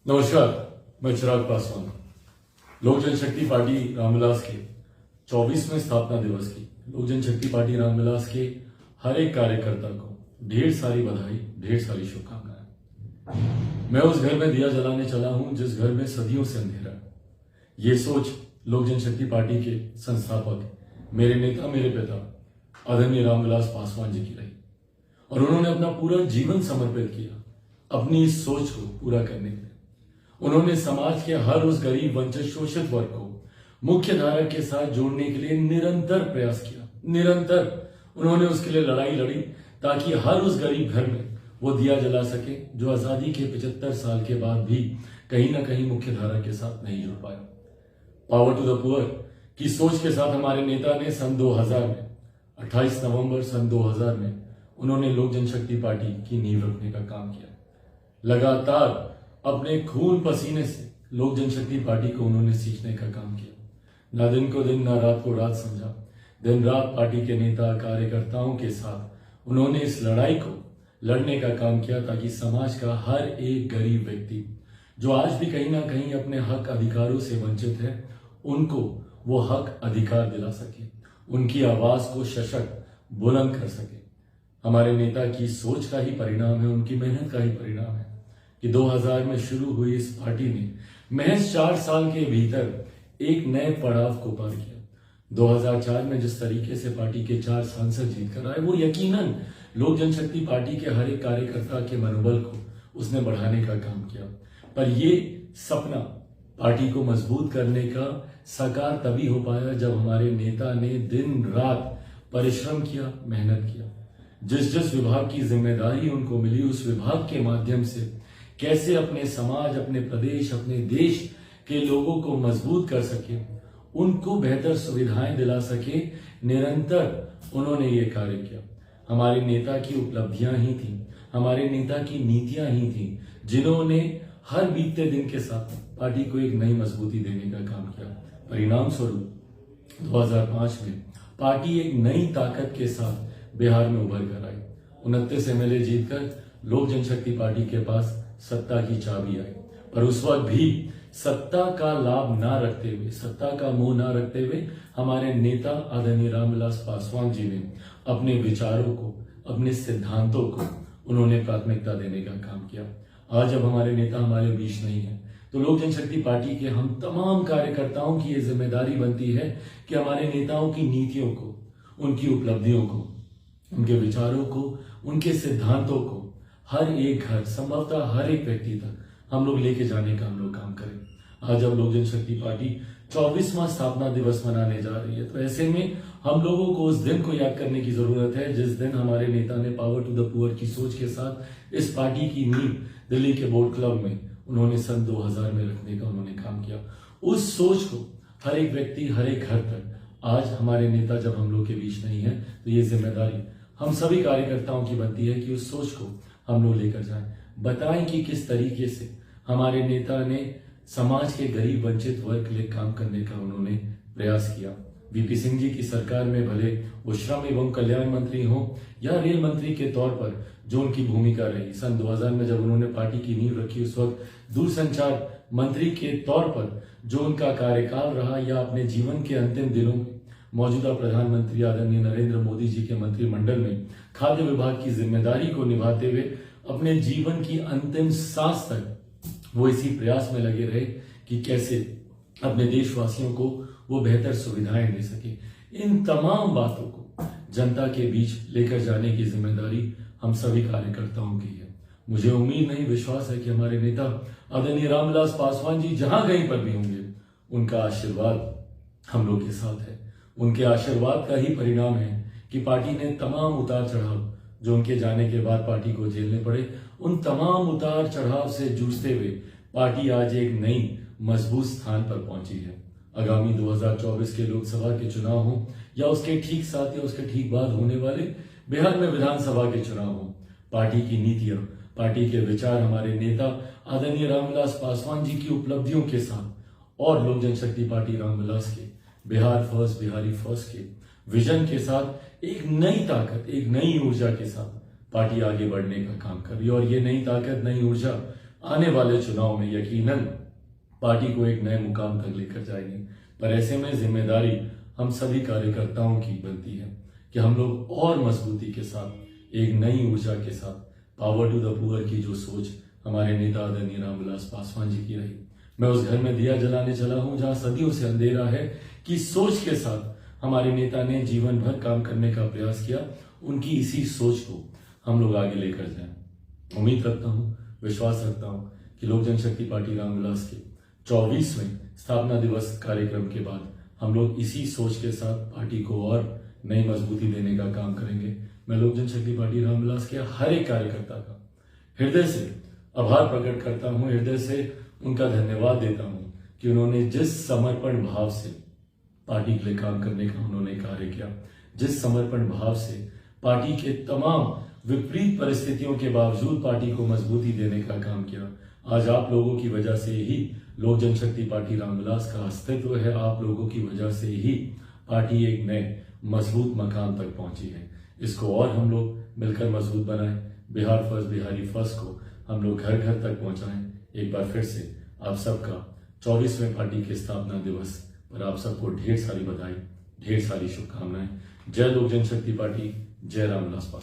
नमस्कार, मैं चिराग पासवान। लोक जनशक्ति पार्टी रामविलास के 24वें स्थापना दिवस की लोक जनशक्ति पार्टी रामविलास के हर एक कार्यकर्ता को ढेर सारी बधाई, ढेर सारी शुभकामनाएं। मैं उस घर में दिया जलाने चला हूं जिस घर में सदियों से अंधेरा है। ये सोच लोक जनशक्ति पार्टी के संस्थापक, मेरे नेता, मेरे पिता आदरणीय रामविलास पासवान जी की रही और उन्होंने अपना पूरा जीवन समर्पित किया अपनी इस सोच को पूरा करने के लिए। उन्होंने समाज के हर उस गरीब, वंचित, शोषित वर्ग को मुख्य धारा के साथ जोड़ने के लिए निरंतर प्रयास किया। निरंतर उन्होंने उसके लिए लड़ाई लड़ी ताकि हर उस गरीब घर में वो दिया जला सके जो आजादी के 75 साल के बाद भी कहीं ना कहीं मुख्य धारा के साथ नहीं जुड़ पाया। पावर टू द पुअर की सोच के साथ हमारे नेता ने सन 2000 में 28 नवंबर सन 2000 में उन्होंने लोक जनशक्ति पार्टी की नींव रखने का काम किया। लगातार अपने खून पसीने से लोक जनशक्ति पार्टी को उन्होंने सींचने का काम किया। ना दिन को दिन, ना रात को रात समझा। दिन रात पार्टी के नेता, कार्यकर्ताओं के साथ उन्होंने इस लड़ाई को लड़ने का काम किया ताकि समाज का हर एक गरीब व्यक्ति जो आज भी कहीं ना कहीं अपने हक अधिकारों से वंचित है, उनको वो हक अधिकार दिला सके, उनकी आवाज को सशक्त बुलंद कर सके। हमारे नेता की सोच का ही परिणाम है, उनकी मेहनत का ही परिणाम है कि 2000 में शुरू हुई इस पार्टी ने महज 4 साल के भीतर एक नए पड़ाव को पार किया। 2004 में जिस तरीके से पार्टी के 4 सांसद जीत कर आए, वो यकीनन लोक जनशक्ति पार्टी के हर एक कार्यकर्ता के मनोबल को उसने बढ़ाने का काम किया। पर ये सपना पार्टी को मजबूत करने का साकार तभी हो पाया जब हमारे नेता ने दिन रात परिश्रम किया, मेहनत किया। जिस जिस विभाग की जिम्मेदारी उनको मिली, उस विभाग के माध्यम से कैसे अपने समाज, अपने प्रदेश, अपने देश के लोगों को मजबूत कर सके, उनको बेहतर सुविधाएं दिला सके, निरंतर उन्होंने ये कार्य किया। हमारे नेता की उपलब्धियां ही थी, हमारे नेता की नीतियां ही थी जिन्होंने हर बीतते दिन के साथ पार्टी को एक नई मजबूती देने का काम किया। परिणाम स्वरूप 2005 में पार्टी एक नई ताकत के साथ बिहार में उभर कर आई। 29 एमएलए जीतकर लोक जनशक्ति पार्टी के पास सत्ता की चाबी आई। पर उस वक्त भी सत्ता का लाभ ना रखते हुए, सत्ता का मोह ना रखते हुए हमारे नेता आदरणीय रामविलास पासवान जी ने अपने विचारों को, अपने सिद्धांतों को उन्होंने प्राथमिकता देने का काम किया। आज जब हमारे नेता हमारे बीच नहीं है तो लोक जनशक्ति पार्टी के हम तमाम कार्यकर्ताओं की ये जिम्मेदारी बनती है कि हमारे नेताओं की नीतियों को, उनकी उपलब्धियों को, उनके विचारों को, उनके सिद्धांतों को हर एक घर, संभवतः हर एक व्यक्ति तक हम लोग लेके जाने का हम लोग काम करें। आज जब लोक जनशक्ति पार्टी 24वां स्थापना दिवस मनाने जा रही है तो ऐसे में हम लोगों को उस दिन को याद करने की जरूरत है जिस दिन हमारे नेता ने पावर टू द पुअर की सोच के साथ इस पार्टी की नींव दिल्ली के बोर्ड क्लब में उन्होंने सन 2000 में रखने का उन्होंने काम किया। उस सोच को हर एक व्यक्ति, हर एक घर तक आज हमारे नेता जब हम लोग के बीच नहीं है तो ये जिम्मेदारी हम सभी कार्यकर्ताओं की बनती है कि उस सोच को हम लोग लेकर जाएं, बताएं कि किस तरीके से हमारे नेता ने समाज के गरीब, वंचित वर्ग के लिए काम करने का उन्होंने प्रयास किया। वीपी सिंह जी की सरकार में भले वो श्रम एवं कल्याण मंत्री हो या रेल मंत्री के तौर पर जो उनकी भूमिका रही, सन 2000 में जब उन्होंने पार्टी की नींव रखी उस वक्त दूरसंचार मंत्री के तौर पर जो उनका कार्यकाल रहा, या अपने जीवन के अंतिम दिनों में मौजूदा प्रधानमंत्री आदरणीय नरेंद्र मोदी जी के मंत्रिमंडल में खाद्य विभाग की जिम्मेदारी को निभाते हुए अपने जीवन की अंतिम सांस तक वो इसी प्रयास में लगे रहे कि कैसे अपने देशवासियों को वो बेहतर सुविधाएं दे सके। इन तमाम बातों को जनता के बीच लेकर जाने की जिम्मेदारी हम सभी कार्यकर्ताओं की है। मुझे उम्मीद नहीं, विश्वास है कि हमारे नेता आदरणीय रामविलास पासवान जी जहां कहीं पर भी होंगे, उनका आशीर्वाद हम लोग के साथ है। उनके आशीर्वाद का ही परिणाम है कि पार्टी ने तमाम उतार चढ़ाव जो उनके जाने के बाद पार्टी को झेलने पड़े, उन तमाम उतार चढ़ाव से जूझते हुए पार्टी आज एक नई मजबूत स्थान पर पहुंची है। आगामी 2024 के लोकसभा के चुनाव हो या उसके ठीक साथ या उसके ठीक बाद होने वाले बिहार में विधानसभा के चुनाव हो, पार्टी की नीतियां, पार्टी के विचार, हमारे नेता आदरणीय रामविलास पासवान जी की उपलब्धियों के साथ और लोक जनशक्ति पार्टी रामविलास के बिहार फर्स्ट, बिहारी फर्स्ट के विजन के साथ एक नई ताकत, एक नई ऊर्जा के साथ पार्टी आगे बढ़ने का काम कर रही है। और ये नई ताकत, नई ऊर्जा आने वाले चुनाव में यकीनन पार्टी को एक नए मुकाम तक लेकर जाएंगे। पर ऐसे में जिम्मेदारी हम सभी कार्यकर्ताओं की बनती है कि हम लोग और मजबूती के साथ, एक नई ऊर्जा के साथ, पावर टू द पुअर की जो सोच हमारे नेता आदरणीय रामविलास पासवान जी की रही, मैं उस घर में दिया जलाने चला हूं जहां सदियों से अंधेरा है, की सोच के साथ हमारे नेता ने जीवन भर काम करने का प्रयास किया। उनकी इसी सोच को हम लोग आगे लेकर जाएं। उम्मीद रखता हूं, विश्वास रखता हूं कि लोक जनशक्ति पार्टी रामविलास के 24वें स्थापना दिवस कार्यक्रम के बाद हम लोग इसी सोच के साथ पार्टी को और नई मजबूती देने का काम करेंगे। मैं लोक जनशक्ति पार्टी रामविलास के हर एक कार्यकर्ता का हृदय से आभार प्रकट करता हूं, हृदय से उनका धन्यवाद देता हूं कि उन्होंने जिस समर्पण भाव से पार्टी के लिए काम करने का उन्होंने कार्य किया, जिस समर्पण भाव से पार्टी के तमाम विपरीत परिस्थितियों के बावजूद पार्टी को मजबूती देने का काम किया। आज आप लोगों की वजह से ही लोक जनशक्ति पार्टी रामविलास का अस्तित्व है। आप लोगों की वजह से ही पार्टी एक नए मजबूत मकाम तक पहुंची है। इसको और हम लोग मिलकर मजबूत बनाएं। बिहार फर्स्ट, बिहारी फर्स्ट को हम लोग घर घर तक पहुंचाएं। एक बार फिर से आप सबका 24वें पार्टी के स्थापना दिवस पर आप सबको ढेर सारी बधाई, ढेर सारी शुभकामनाएं। जय लोक जनशक्ति पार्टी, जय रामविलास पासवान।